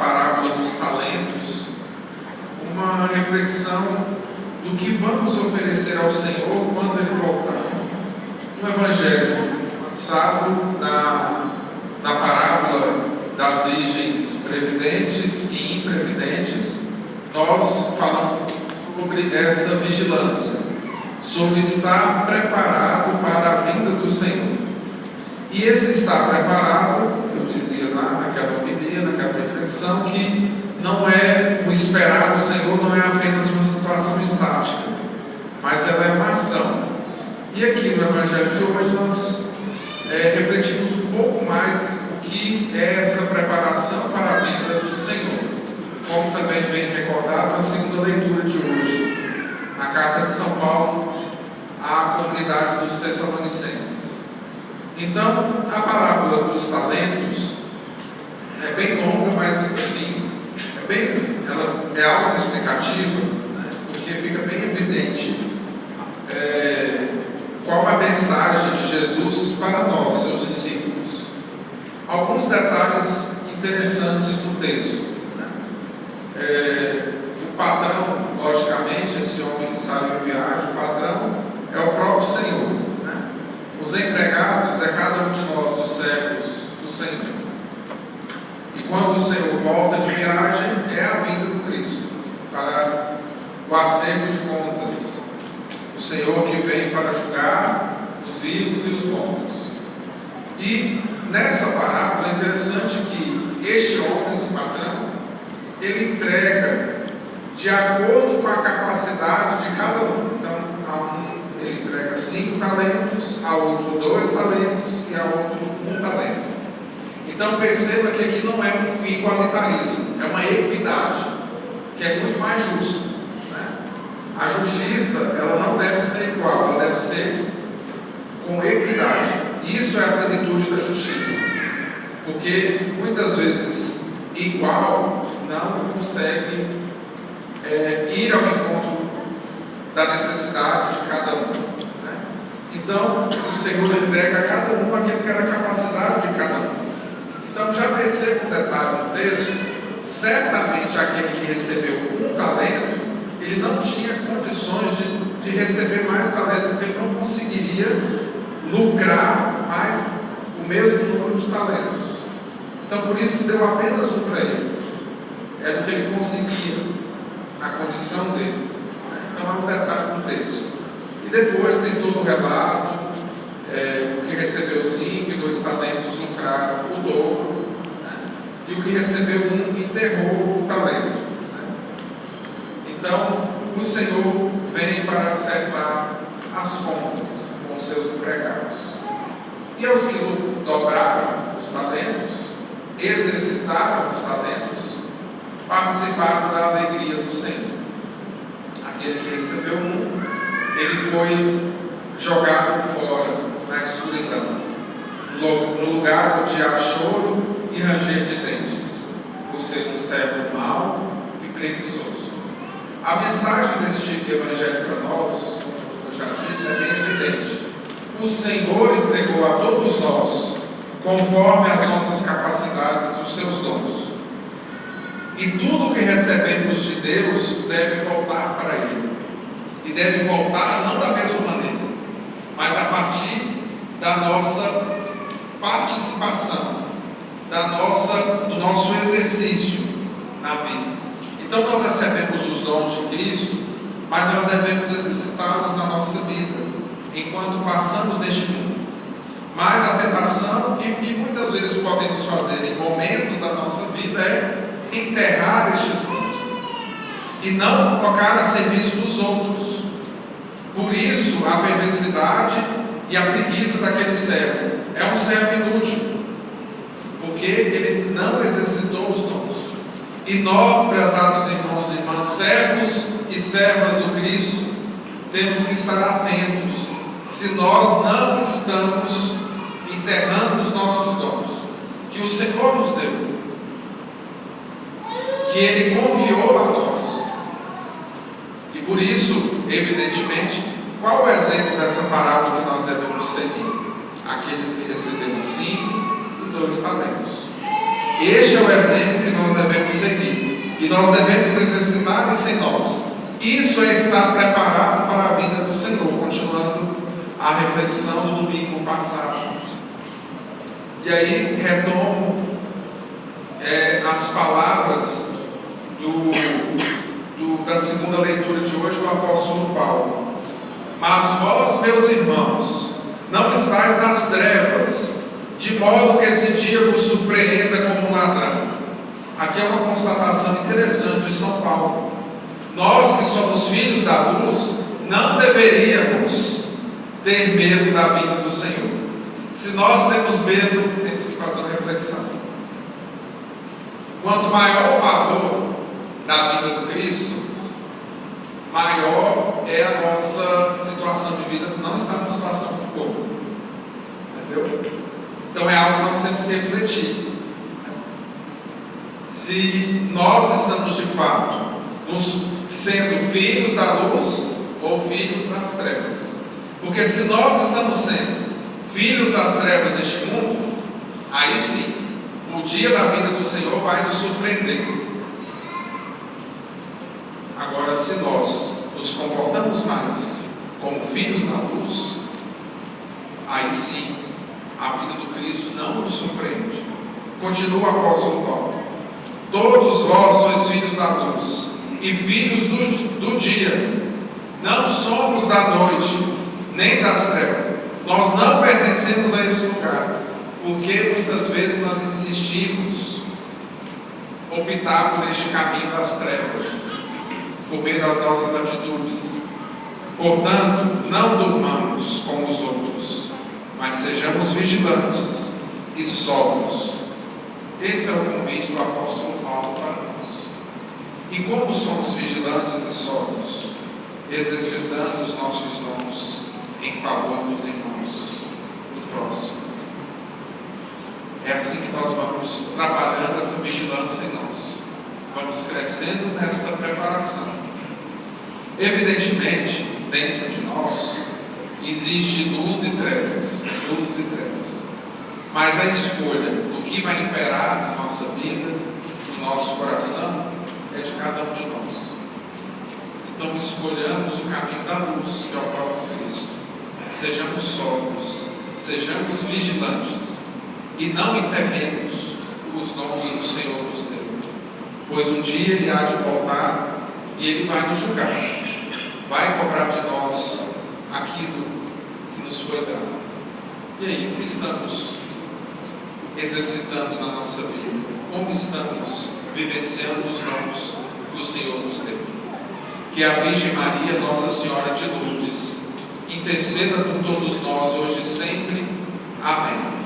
parábola dos talentos, uma reflexão do que vamos oferecer ao Senhor quando Ele voltar. No Evangelho passado, na parábola das virgens previdentes e imprevidentes, nós falamos sobre essa vigilância, sobre estar preparado para a vinda do Senhor. E esse estar preparado, eu dizia lá naquela homilia, naquela reflexão, que não é o esperar do Senhor, não é apenas uma situação estática, mas ela é uma ação. E aqui no Evangelho de hoje nós refletimos um pouco mais o que é essa preparação para a vinda do Senhor, como também vem recordado na segunda leitura de hoje, na carta de São Paulo à comunidade dos Tessalonicenses. Então, a parábola dos talentos é bem longa, mas assim, ela é autoexplicativa, né? Porque fica bem evidente qual a mensagem de Jesus para nós, seus discípulos. Alguns detalhes interessantes do texto, né? O patrão, logicamente, esse homem que saiu em viagem, o patrão é o próprio Senhor, né? Os empregados é cada um de nós, os servos do Senhor. E quando o Senhor volta de viagem, é a vinda do Cristo para o acerto de contas. O Senhor que vem para julgar os vivos e os mortos. E nessa parábola é interessante que este homem, esse patrão, ele entrega de acordo com a capacidade de cada um. Então, a um ele entrega 5 talentos, a outro 2 talentos e a outro 1 talento. Então perceba que aqui não é um igualitarismo, é uma equidade, que é muito mais justo, né? A justiça, ela não deve ser igual, ela deve ser com equidade. Isso é a plenitude da justiça, porque muitas vezes igual não consegue ir ao encontro da necessidade de cada um, né? Então o Senhor entrega a cada um aquilo que era a capacidade de cada um. Então já perceba um detalhe no texto: certamente aquele que recebeu 1 talento, ele não tinha condições de receber mais talento, porque ele não conseguiria lucrar mais o mesmo número de talentos. Então por isso deu apenas 1 para ele. Era o que ele conseguia, a condição dele. Então é um detalhe do texto. E depois tem todo o relato, o que recebeu 5 e 2 talentos lucraram o dobro, né? E o que recebeu 1 enterrou o talento, né? Então o Senhor vem para acertar as contas com os seus empregados. E aos que dobraram os talentos, exercitaram os talentos, participaram da alegria do Senhor. Aquele que recebeu 1, ele foi jogado fora na escuridão, no lugar onde há choro e ranger de dentes, por ser um servo mau e preguiçoso. A mensagem deste evangelho para nós, como eu já disse, é bem evidente. O Senhor entregou a todos nós, conforme as nossas capacidades, os seus dons. E tudo que recebemos de Deus deve voltar para Ele. E deve voltar não da mesma maneira, mas a partir da nossa participação, do nosso exercício na vida. Então nós recebemos os dons de Cristo, mas nós devemos exercitá-los na nossa vida, enquanto passamos neste mundo. Mas a tentação, e o que muitas vezes podemos fazer em momentos da nossa vida, é enterrar estes dons e não colocar a serviço dos outros. Por isso a perversidade e a preguiça daquele servo. É um servo inútil, porque ele não exercitou os dons. E nós, prezados irmãos e irmãs, servos e servas do Cristo, temos que estar atentos se nós não estamos enterrando os nossos dons que o Senhor nos deu, que Ele confiou a nós. E por isso, evidentemente, qual o exemplo dessa parábola que nós devemos seguir? Aqueles que receberam 5 e 2 talentos. Este é o exemplo que nós devemos seguir, e nós devemos exercitar isso em nós. Isso é estar preparado para a vinda do Senhor, continuando a reflexão do domingo passado. E aí retomo as palavras da segunda leitura de hoje do apóstolo Paulo. Mas vós, meus irmãos, não estáis nas trevas, de modo que esse dia vos surpreenda como ladrão. Aqui é uma constatação interessante de São Paulo. Nós que somos filhos da luz, não deveríamos ter medo da vinda do Senhor. Se nós temos medo, temos que fazer uma reflexão. Quanto maior o pavor da vinda do Cristo, maior é a nossa situação de vida. Não está numa situação de corpo. Entendeu? Então é algo que nós temos que refletir. Se nós estamos de fato sendo filhos da luz ou filhos das trevas. Porque se nós estamos sendo filhos das trevas deste mundo, aí sim, o dia da vinda do Senhor vai nos surpreender. Agora, se nós nos comportamos mais como filhos da luz, aí sim, a vinda do Cristo não nos surpreende. Continua o apóstolo Paulo: todos vós sois filhos da luz e filhos do dia. Não somos da noite, nem das trevas. Nós não pertencemos a esse lugar, porque muitas vezes nós insistimos optar por este caminho das trevas, por meio das nossas atitudes. Portanto, não durmamos como os outros, mas sejamos vigilantes e sóbrios. Esse é o convite do apóstolo Paulo para nós. E como somos vigilantes e sóbrios? Exercitando os nossos dons em favor dos irmãos, do próximo. É assim que nós vamos trabalhando essa vigilância em nós. Vamos crescendo nesta preparação. Evidentemente, dentro de nós existe luz e trevas, luzes e trevas. Mas a escolha do que vai imperar na nossa vida, no nosso coração, é de cada um de nós. Então escolhamos o caminho da luz, que é o próprio Cristo. Sejamos sóbrios, sejamos vigilantes e não enterremos os dons que o Senhor nos deu, pois um dia Ele há de voltar e Ele vai nos julgar, vai cobrar de nós aquilo que nos foi dado. E aí, o que estamos exercitando na nossa vida? Como estamos vivenciando os dons que o Senhor nos deu? Que a Virgem Maria, Nossa Senhora de Lourdes, interceda por todos nós hoje e sempre. Amém.